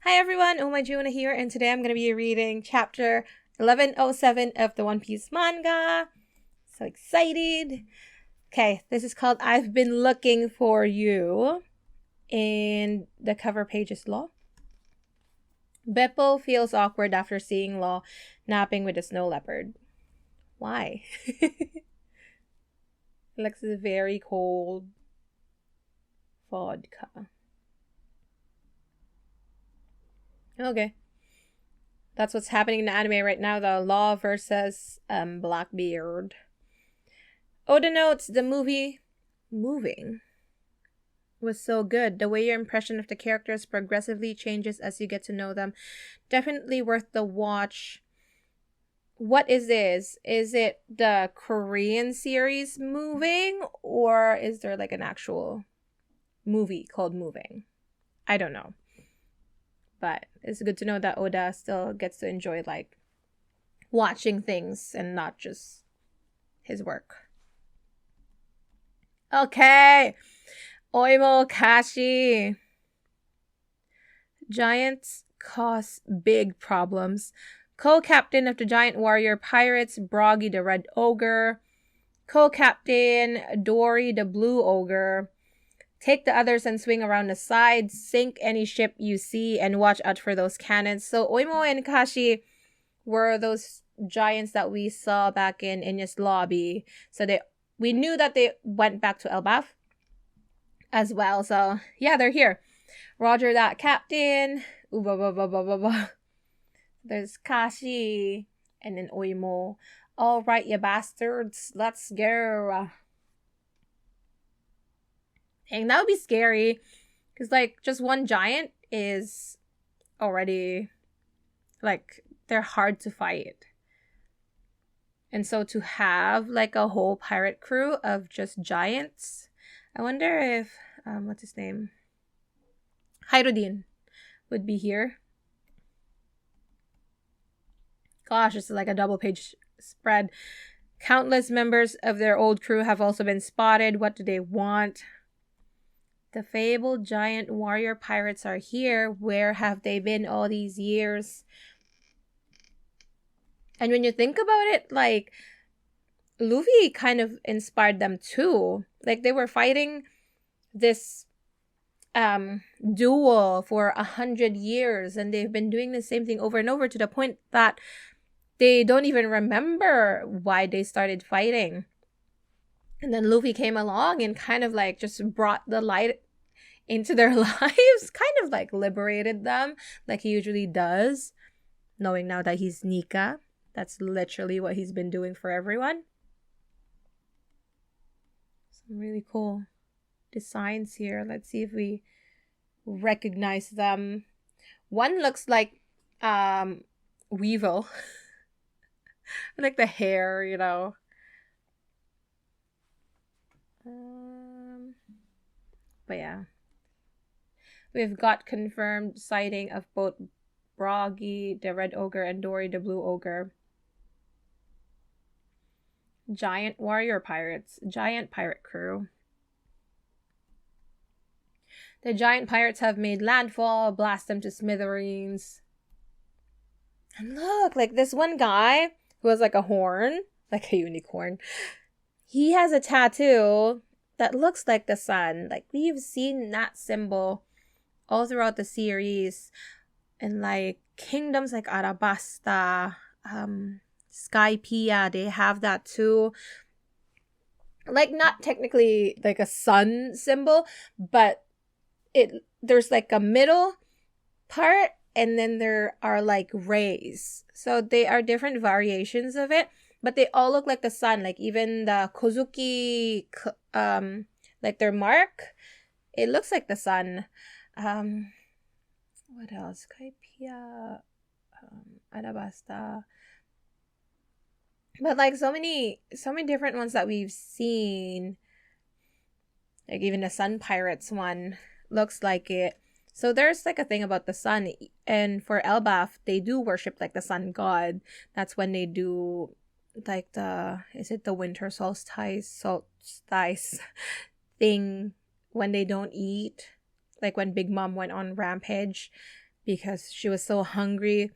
Hi everyone, Uma Juna here, and today I'm going to be reading chapter 1107 of the One Piece manga. So excited. Okay, this is called I've Been Looking for You, and the cover page is Law. Beppo feels awkward after seeing Law napping with a snow leopard. Why? It looks very cold. Vodka. Okay. That's what's happening in the anime right now, the Law versus Blackbeard. Oda notes the moving was so good. The way your impression of the characters progressively changes as you get to know them. Definitely worth the watch. What is this? Is it the Korean series Moving, or is there like an actual movie called Moving? I don't know. But it's good to know that Oda still gets to enjoy like watching things and not just his work. Okay. Oimo Kashi. Giants cause big problems. Co-captain of the giant warrior pirates, Broggy the red ogre. Co-captain, Dory the blue ogre. Take the others and swing around the sides. Sink any ship you see and watch out for those cannons. So Oimo and Kashi were those giants that we saw back in Inya's lobby. So we knew that they went back to Elbaf as well. So yeah, they're here. Roger that, Captain. There's Kashi and then Oimo. All right, you bastards. Let's go. And that would be scary. Because, like, just one giant is already, like, they're hard to fight. And so to have, like, a whole pirate crew of just giants, I wonder if, what's his name? Hyrudin would be here. Gosh, it's like a double page spread. Countless members of their old crew have also been spotted. What do they want? The fabled giant warrior pirates are here. Where have they been all these years? And when you think about it, like, Luffy kind of inspired them too. Like, they were fighting this duel for 100 years, and they've been doing the same thing over and over to the point that they don't even remember why they started fighting. And then Luffy came along and kind of like just brought the light into their lives, kind of like liberated them like he usually does, knowing now that he's Nika. That's literally what he's been doing for everyone. Some really cool designs here. Let's see if we recognize them. One looks like Weevil. Like the hair, you know. But yeah. We've got confirmed sighting of both Broggy, the red ogre, and Dory, the blue ogre. Giant warrior pirates. Giant pirate crew. The giant pirates have made landfall. Blast them to smithereens. And look, like this one guy who has like a horn, like a unicorn. He has a tattoo that looks like the sun. Like, we've seen that symbol all throughout the series. And like kingdoms like Arabasta, Skypiea, they have that too. Like, not technically like a sun symbol, but there's like a middle part, and then there are like rays. So they are different variations of it, but they all look like the sun. Like even the Kozuki, like their mark, it looks like the sun. What else? Skypiea, Arabasta. But like so many different ones that we've seen. Like even the Sun Pirates one looks like it. So there's like a thing about the sun, and for Elbaf, they do worship like the sun god. That's when they do like is it the winter solstice thing when they don't eat, like when Big Mom went on rampage. because she was so hungry.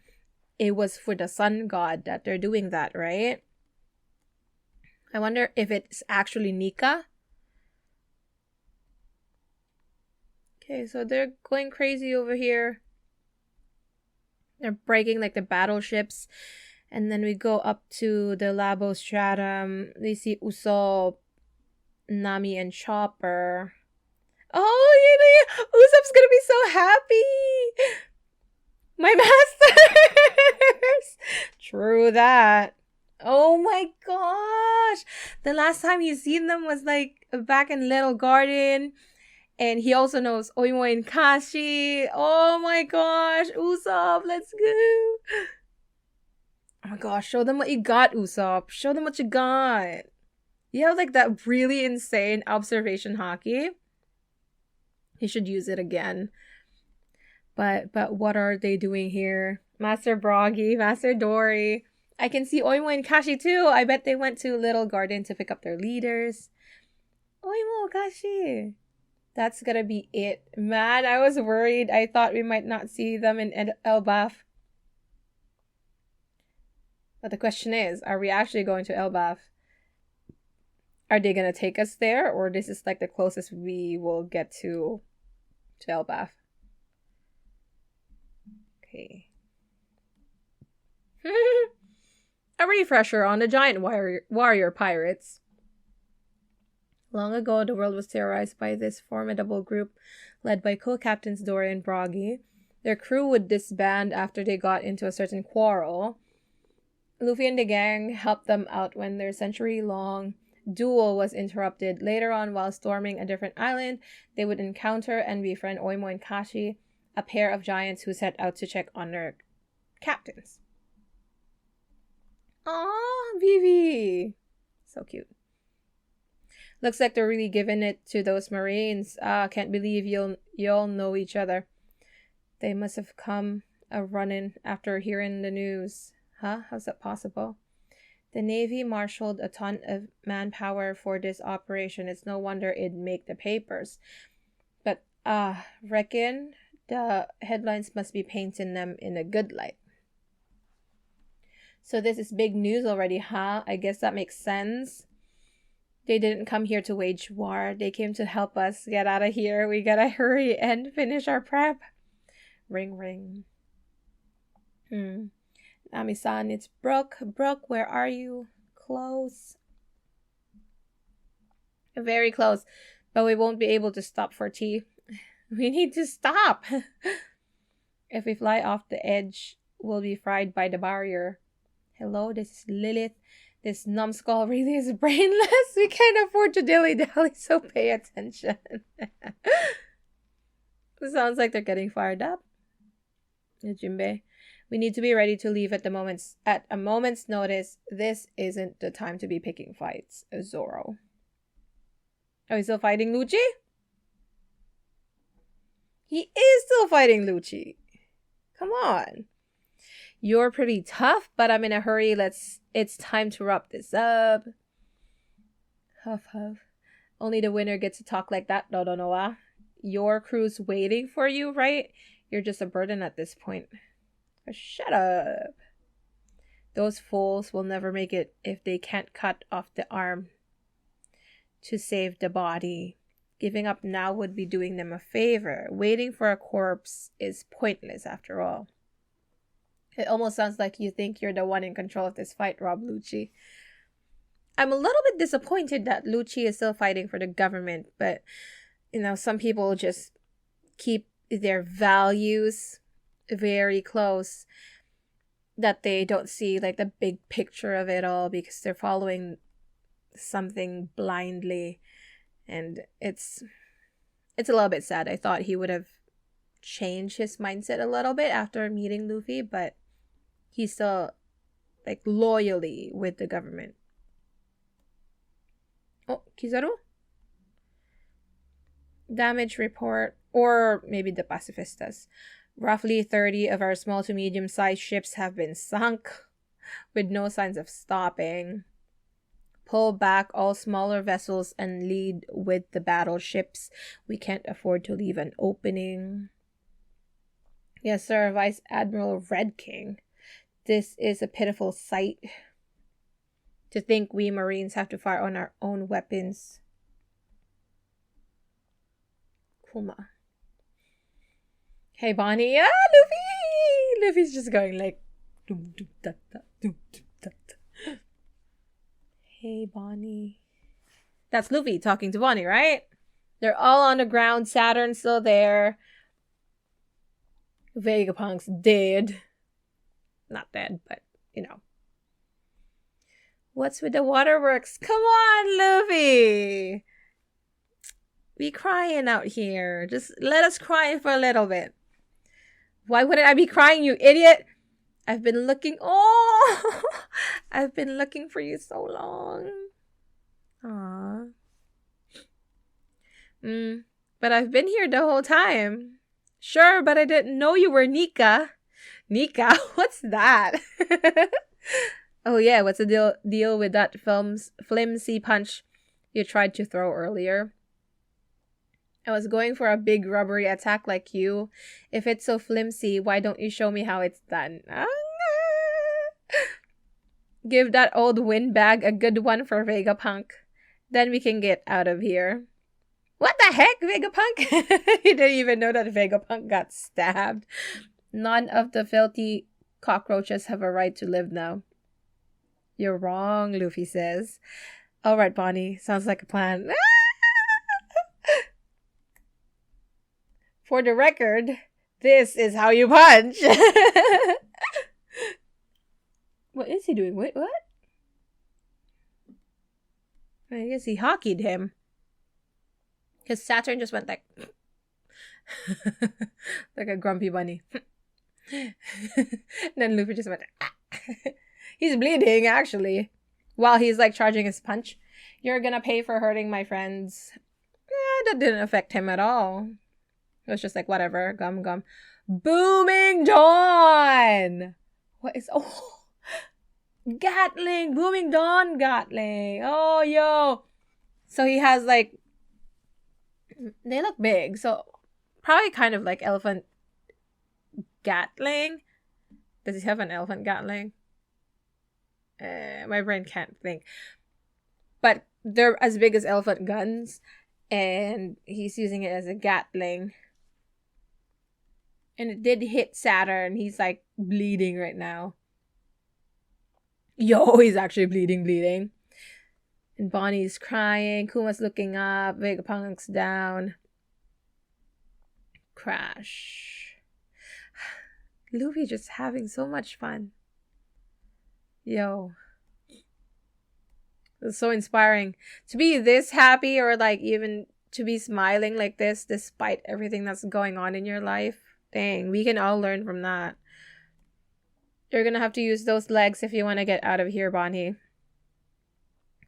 It was for the sun god that they're doing that, right? I wonder if it's actually Nika. Okay, so they're going crazy over here. They're breaking like the battleships. And then we go up to the Labo Stratum. We see Usopp, Nami, and Chopper. Oh, yeah, Usopp's gonna be so happy! My masters! True that. Oh my gosh! The last time he's seen them was like back in Little Garden. And he also knows Oimo and Kashi. Oh my gosh, Usopp, let's go! Oh my gosh, show them what you got, Usopp. Show them what you got. You have like that really insane observation hockey. He should use it again. But what are they doing here? Master Broggy, Master Dory. I can see Oimo and Kashi too. I bet they went to Little Garden to pick up their leaders. Oimo, Kashi. That's gonna be it. Man, I was worried. I thought we might not see them in Elbaf. But the question is, are we actually going to Elbaf? Are they gonna take us there? Or this is like the closest we will get to Elbaf? Okay. A refresher on the giant warrior pirates. Long ago, the world was terrorized by this formidable group led by co-captains Dory and Broggy. Their crew would disband after they got into a certain quarrel. Luffy and the gang helped them out when their century-long duel was interrupted. Later on, while storming a different island, they would encounter and befriend Oimo and Kashi, a pair of giants who set out to check on their captains. Aww, Vivi! So cute. Looks like they're really giving it to those Marines. Can't believe you'll know each other. They must have come a running after hearing the news. Huh? How's that possible? The Navy marshaled a ton of manpower for this operation. It's no wonder it'd make the papers. But, reckon the headlines must be painting them in a good light. So this is big news already, huh? I guess that makes sense. They didn't come here to wage war. They came to help us get out of here. We gotta hurry and finish our prep. Ring, ring. Nami-san, it's Brooke. Brooke, where are you? Close. Very close. But we won't be able to stop for tea. We need to stop. If we fly off the edge, we'll be fried by the barrier. Hello, this is Lilith. This numbskull really is brainless. We can't afford to dilly-dally, so pay attention. Sounds like they're getting fired up. Jinbei, we need to be ready to leave at a moment's notice. This isn't the time to be picking fights. Zoro. Are we still fighting Lucci? He is still fighting Lucci. Come on. You're pretty tough, but I'm in a hurry. It's time to wrap this up. Huff, huff. Only the winner gets to talk like that, Dodonoa. Your crew's waiting for you, right? You're just a burden at this point. Shut up. Those fools will never make it if they can't cut off the arm to save the body. Giving up now would be doing them a favor. Waiting for a corpse is pointless after all. It almost sounds like you think you're the one in control of this fight, Rob Lucci. I'm a little bit disappointed that Lucci is still fighting for the government, but, some people just keep their values very close, that they don't see, like, the big picture of it all because they're following something blindly, and it's a little bit sad. I thought he would have changed his mindset a little bit after meeting Luffy, but he's still, like, loyally with the government. Oh, Kizaru? Damage report, or maybe the pacifistas. Roughly 30 of our small to medium-sized ships have been sunk, with no signs of stopping. Pull back all smaller vessels and lead with the battleships. We can't afford to leave an opening. Yes, sir, Vice Admiral Red King. This is a pitiful sight. To think we Marines have to fire on our own weapons. Kuma. Hey, Bonnie. Ah, Luffy! Luffy's just going like... Dum, dum, da, da, dum, dum, da, da. Hey, Bonnie. That's Luffy talking to Bonnie, right? They're all on the ground. Saturn's still there. Vegapunk's dead. Not dead, but, you know. What's with the waterworks? Come on, Luffy! Be crying out here. Just let us cry for a little bit. Why wouldn't I be crying, you idiot? I've been looking... Oh! I've been looking for you so long. Aww. But I've been here the whole time. Sure, but I didn't know you were Nika. Nika? What's that? Oh yeah, what's the deal with that flimsy punch you tried to throw earlier? I was going for a big rubbery attack like you. If it's so flimsy, why don't you show me how it's done? Give that old windbag a good one for Vegapunk. Then we can get out of here. What the heck, Vegapunk? He didn't even know that Vegapunk got stabbed. None of the filthy cockroaches have a right to live now. You're wrong, Luffy says. All right, Bonnie. Sounds like a plan. For the record, this is how you punch. What is he doing? Wait, what? I guess he hockeyed him. Because Saturn just went like... like a grumpy bunny. Then Luffy just went... He's bleeding, actually. While he's like charging his punch. You're gonna pay for hurting my friends. That didn't affect him at all. It was just like, whatever. Gum. Booming Dawn! What is... Oh! Gatling! Booming Dawn Gatling! Oh, yo! So he has like... They look big. So probably kind of like elephant Gatling. Does he have an elephant Gatling? My brain can't think. But they're as big as elephant guns. And he's using it as a Gatling. And it did hit Saturn. He's like bleeding right now. Yo, he's actually bleeding. And Bonnie's crying. Kuma's looking up. Vegapunk's down. Crash. Luffy just having so much fun. Yo. It's so inspiring. To be this happy or like even to be smiling like this despite everything that's going on in your life. Dang, we can all learn from that. You're gonna have to use those legs if you want to get out of here, Bonnie.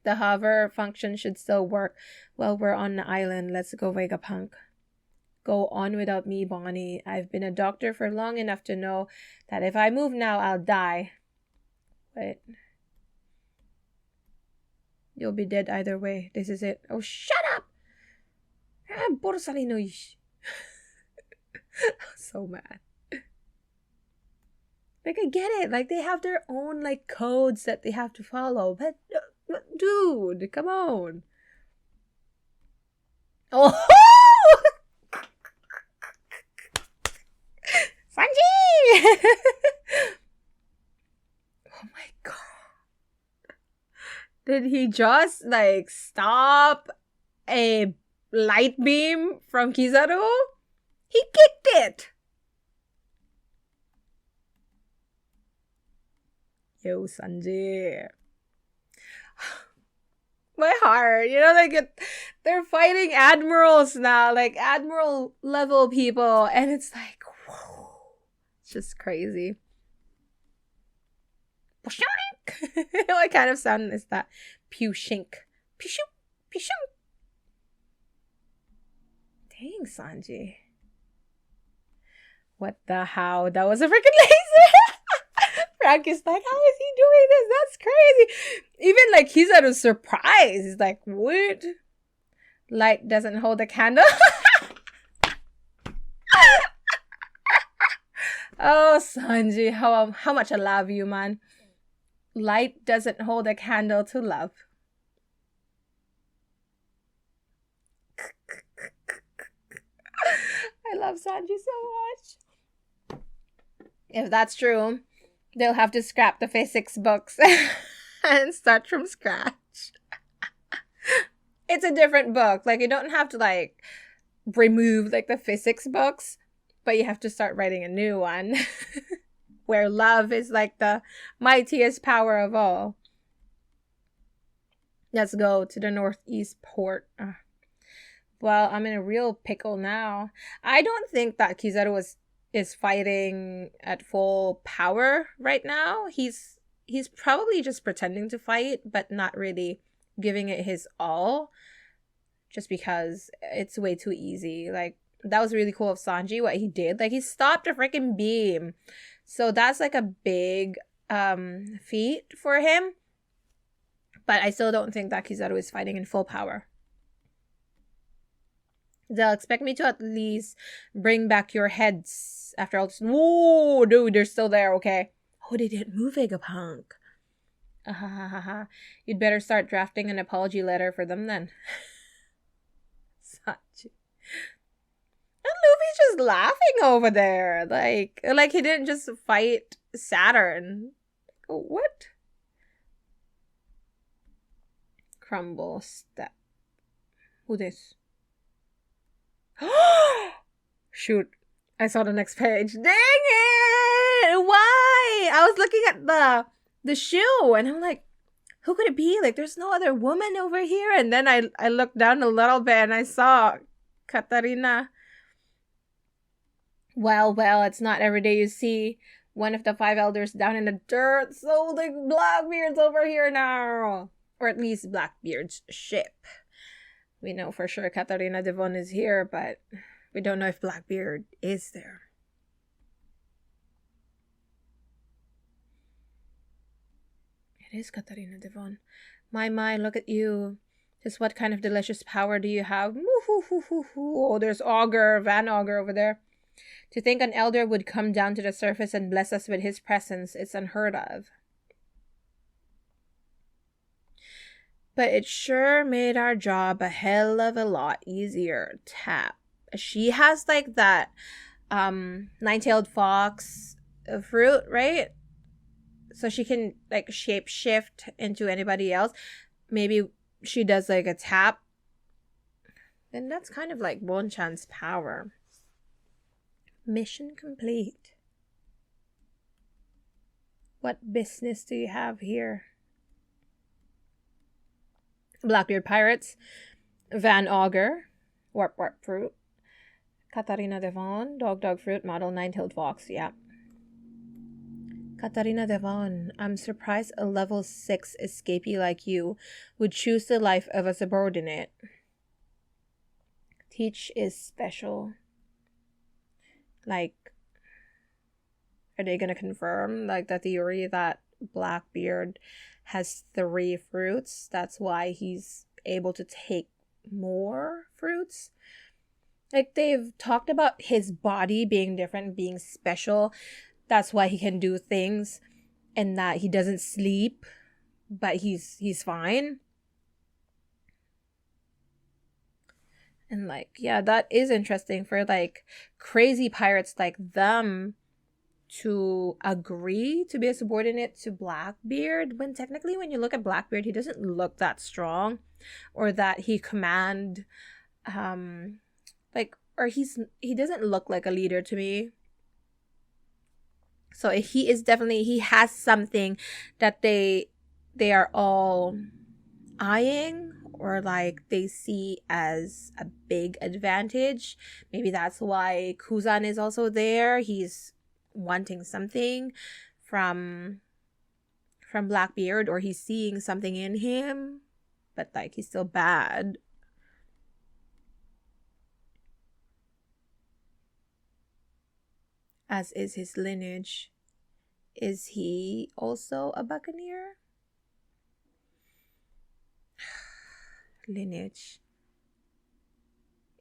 The hover function should still work while we're on the island. Let's go, Vegapunk. Go on without me, Bonnie. I've been a doctor for long enough to know that if I move now, I'll die. Wait. You'll be dead either way. This is it. Oh, shut up! So mad. Like, I get it. Like, they have their own, like, codes that they have to follow. But dude, come on. Oh! Sanji! Oh my god. Did he just, like, stop a light beam from Kizaru? He kicked it! Yo, Sanji. My heart, you know, like, they're fighting admirals now, like, admiral level people, and it's like, whoa, it's just crazy. What kind of sound is that? Pushink. Pishu. Pishu. Dang, Sanji. What the how? That was a freaking laser! Frank is like, how is he doing this? That's crazy. Even like he's at a surprise. He's like, what? Light doesn't hold a candle. Oh, Sanji, how much I love you, man. Light doesn't hold a candle to love. I love Sanji so much. If that's true, they'll have to scrap the physics books and start from scratch. It's a different book. Like, you don't have to, like, remove, like, the physics books, but you have to start writing a new one where love is, like, the mightiest power of all. Let's go to the northeast port. Well, I'm in a real pickle now. I don't think that Kizaru is fighting at full power right now. He's probably just pretending to fight, but not really giving it his all, just because it's way too easy. Like, that was really cool of Sanji, what he did. Like, he stopped a freaking beam. So that's like a big feat for him. But I still don't think that Kizaru is fighting in full power. They'll expect me to at least bring back your heads after all this. Whoa, dude, they're still there, okay? Oh, they didn't move Vegapunk. You'd better start drafting an apology letter for them then. Sanji. And Luffy's just laughing over there. Like he didn't just fight Saturn. What? Crumble step. Who this? Shoot. I saw the next page. Dang it! Why? I was looking at the shoe and I'm like, who could it be? Like, there's no other woman over here. And then I looked down a little bit and I saw Katarina. Well, it's not every day you see one of the 5 elders down in the dirt. So the Blackbeard's over here now. Or at least Blackbeard's ship. We know for sure Katarina Devon is here, but we don't know if Blackbeard is there. It is Katarina Devon. My, look at you. Just what kind of delicious power do you have? Oh, there's Augur, Van Augur over there. To think an elder would come down to the surface and bless us with his presence, it's unheard of. But it sure made our job a hell of a lot easier. Tap. She has like that nine-tailed fox fruit, right? So she can like shape shift into anybody else. Maybe she does like a tap. And that's kind of like Bonchan's power. Mission complete. What business do you have here? Blackbeard Pirates, Van Augur, Warp Fruit, Katarina Devon, Dog Fruit, Model 9-tailed Fox, yeah. Katarina Devon, I'm surprised a level 6 escapee like you would choose the life of a subordinate. Teach is special. Like, are they gonna confirm, like, the theory that Blackbeard has 3 fruits? That's why he's able to take more fruits? Like, they've talked about his body being different, being special. That's why he can do things, and that he doesn't sleep, but he's fine. And like, yeah, that is interesting for like crazy pirates like them to agree to be a subordinate to Blackbeard, when technically when you look at Blackbeard, he doesn't look that strong, or that he command like, or he doesn't look like a leader to me. So he is definitely, he has something that they are all eyeing, or like they see as a big advantage. Maybe that's why Kuzan is also there. He's wanting something from Blackbeard, or he's seeing something in him, but like he's still bad. As is his lineage. Is he also a buccaneer? Lineage.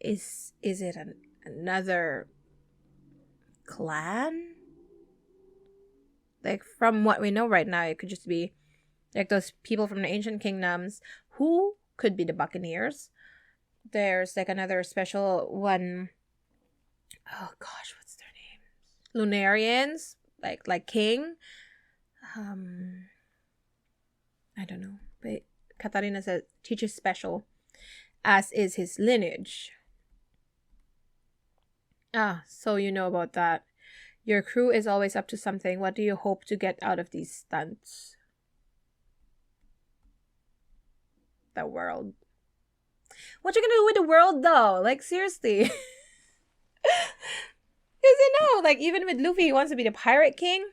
Is it another clan? Like, from what we know right now, it could just be like those people from the ancient kingdoms who could be the Buccaneers. There's like another special one. Oh gosh, what's their name? Lunarians, like king. I don't know, but Katarina says teaches special, as is his lineage. Ah, so you know about that. Your crew is always up to something. What do you hope to get out of these stunts? The world. What you gonna do with the world though? Like, seriously. Because like, even with Luffy, he wants to be the pirate king,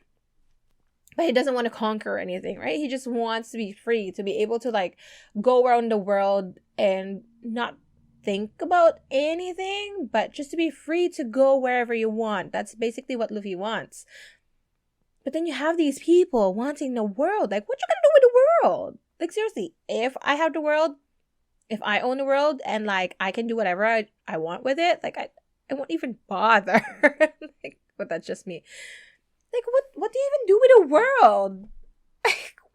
but he doesn't want to conquer anything, right? He just wants to be free, to be able to like go around the world and not think about anything, but just to be free to go wherever you want. That's basically what Luffy wants. But then you have these people wanting the world. Like, what you gonna do with the world? Like, seriously, if I have the world, if I own the world, and like I can do whatever I want with it, like I won't even bother. Like, but that's just me. Like, what do you even do with the world?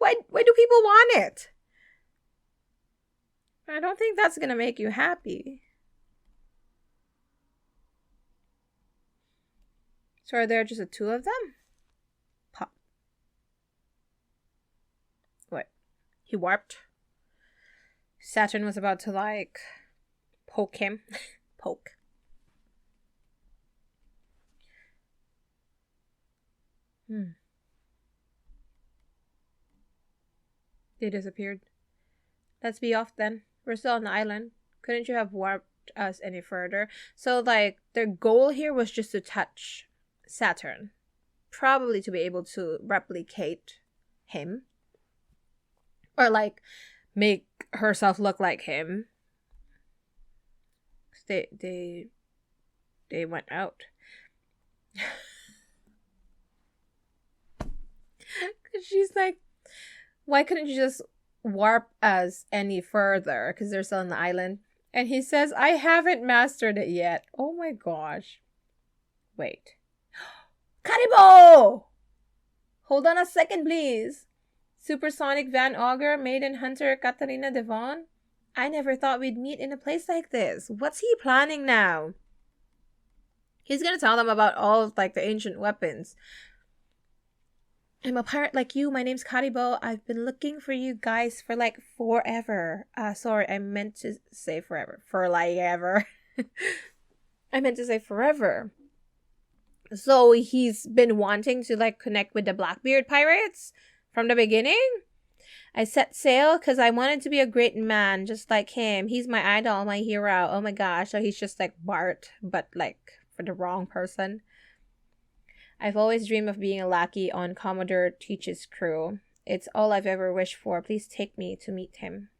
Like, why do people want it? I don't think that's gonna make you happy. So are there just the two of them? Pop. What? He warped? Saturn was about to like poke him. Poke. They disappeared. Let's be off then. We're still on the island. Couldn't you have warped us any further? So, like, their goal here was just to touch Saturn. Probably to be able to replicate him. Or, like, make herself look like him. They went out. She's like, why couldn't you just warp us any further? Because they're still on the island. And he says, I haven't mastered it yet. Oh my gosh. Wait. Karibo! Hold on a second, please. Supersonic Van Auger, Maiden Hunter, Katarina Devon. I never thought we'd meet in a place like this. What's he planning now? He's gonna tell them about all of, like, the ancient weapons. I'm a pirate like you. My name's Karibo. I've been looking for you guys for like forever. Sorry, I meant to say forever. For like ever. I meant to say forever. So he's been wanting to like connect with the Blackbeard pirates from the beginning. I set sail because I wanted to be a great man just like him. He's my idol, my hero. Oh my gosh. So he's just like Bart, but like for the wrong person. I've always dreamed of being a lackey on Commodore Teach's crew. It's all I've ever wished for. Please take me to meet him.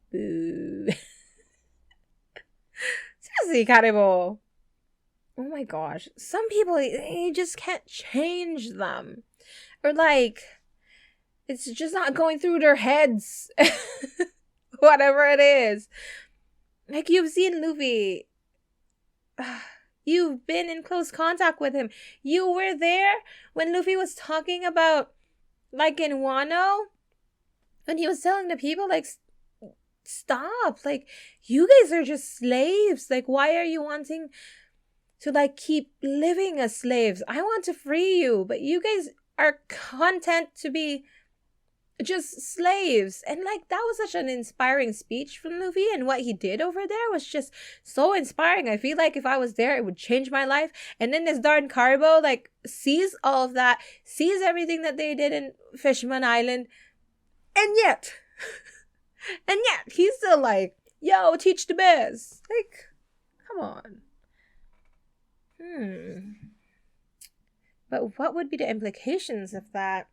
Boo. Seriously, Karibo. Oh my gosh. Some people, you just can't change them. Or like, it's just not going through their heads. Whatever it is. Like, you've seen Luffy. You've been in close contact with him. You were there when Luffy was talking about, like, in Wano. When he was telling the people, like, stop. Like, you guys are just slaves. Like, why are you wanting to, like, keep living as slaves? I want to free you. But you guys are content to be just slaves. And like, that was such an inspiring speech from Luffy, and what he did over there was just so inspiring. I feel like if I was there, it would change my life. And then this darn Karibo like sees all of that, sees everything that they did in Fishman Island, and yet he's still like, yo, teach the biz. Like, come on. But what would be the implications of that?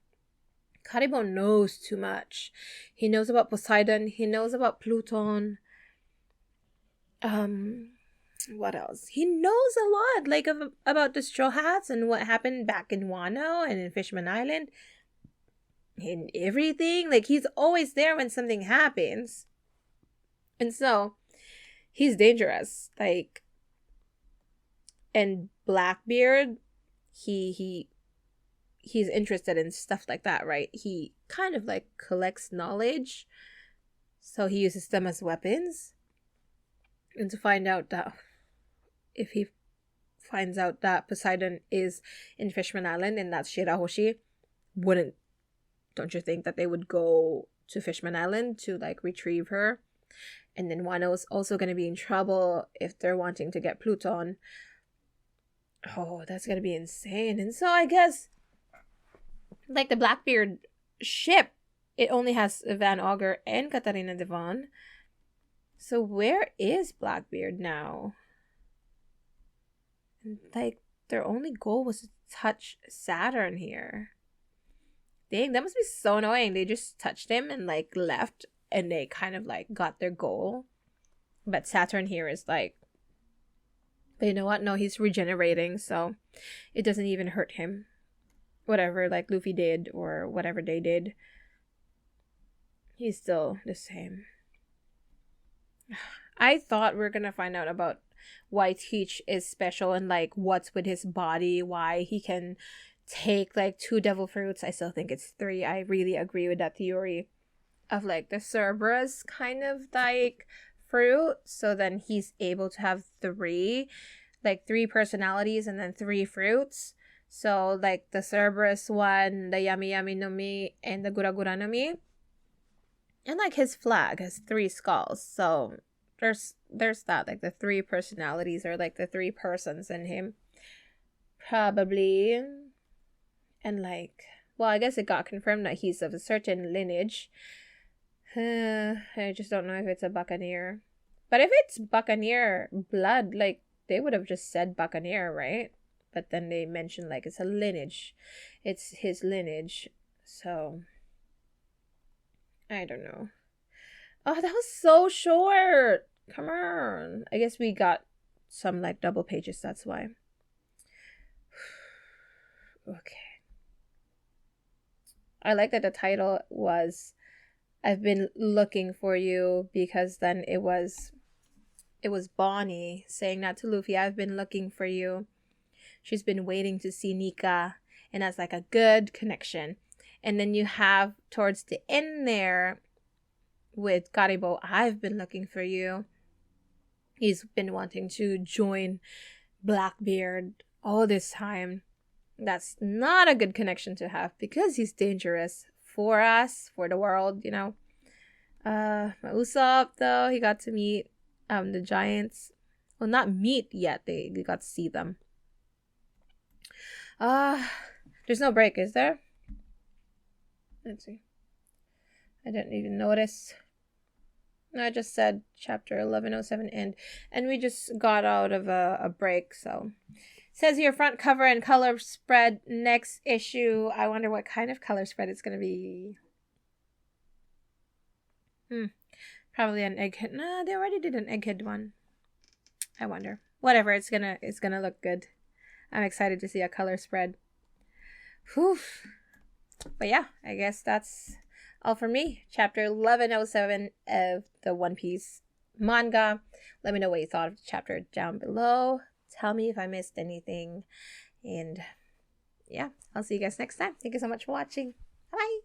Karibo knows too much. He knows about Poseidon. He knows about Pluton. What else? He knows a lot, like, about the Straw Hats and what happened back in Wano and in Fishman Island. And everything. Like, he's always there when something happens. And so, he's dangerous. Like, and Blackbeard he's interested in stuff like that, right? He kind of like collects knowledge, so he uses them as weapons. And to find out that if he finds out that Poseidon is in Fishman Island and that's Shirahoshi, don't you think that they would go to Fishman Island to like retrieve her? And then Wano's also going to be in trouble if they're wanting to get Pluton. Oh, that's going to be insane. And so I guess like the Blackbeard ship, it only has Van Auger and Katarina Devon. So where is Blackbeard now? And like their only goal was to touch Saturn here. Dang, that must be so annoying. They just touched him and like left and they kind of like got their goal. But Saturn here is like, but you know what? No, he's regenerating, so it doesn't even hurt him. Whatever like Luffy did or whatever they did, he's still the same. I thought we were gonna find out about why Teach is special and like what's with his body, why he can take like 2 devil fruits. I still think it's 3. I really agree with that theory of like the Cerberus kind of like fruit, so then he's able to have 3 personalities and then 3 fruits. So like the Cerberus one, the Yami Yami no Mi, and the Gura Gura no Mi. And like his flag has 3 skulls. So there's that, like the 3 personalities or like the 3 persons in him. Probably. And like, well, I guess it got confirmed that he's of a certain lineage. I just don't know if it's a Buccaneer. But if it's Buccaneer blood, like they would have just said Buccaneer, right? But then they mentioned like it's a lineage. It's his lineage. So I don't know. Oh, that was so short. Come on. I guess we got some like double pages, that's why. Okay. I like that the title was I've been looking for you, because then it was Bonnie saying that to Luffy. I've been looking for you. She's been waiting to see Nika, and that's like a good connection. And then you have towards the end there with Karibo, I've been looking for you. He's been wanting to join Blackbeard all this time. That's not a good connection to have because he's dangerous for us, for the world, you know. Usopp though, he got to meet the giants. Well, not meet yet, they got to see them. There's no break, is there? Let's see. I didn't even notice. No, I just said chapter 1107 end, and we just got out of a break, so. It says here, front cover and color spread next issue. I wonder what kind of color spread it's going to be. Probably an egghead. No, they already did an egghead one. I wonder. Whatever, it's gonna look good. I'm excited to see a color spread. Whew. But yeah, I guess that's all for me. Chapter 1107 of the One Piece manga. Let me know what you thought of the chapter down below. Tell me if I missed anything. And yeah, I'll see you guys next time. Thank you so much for watching. Bye.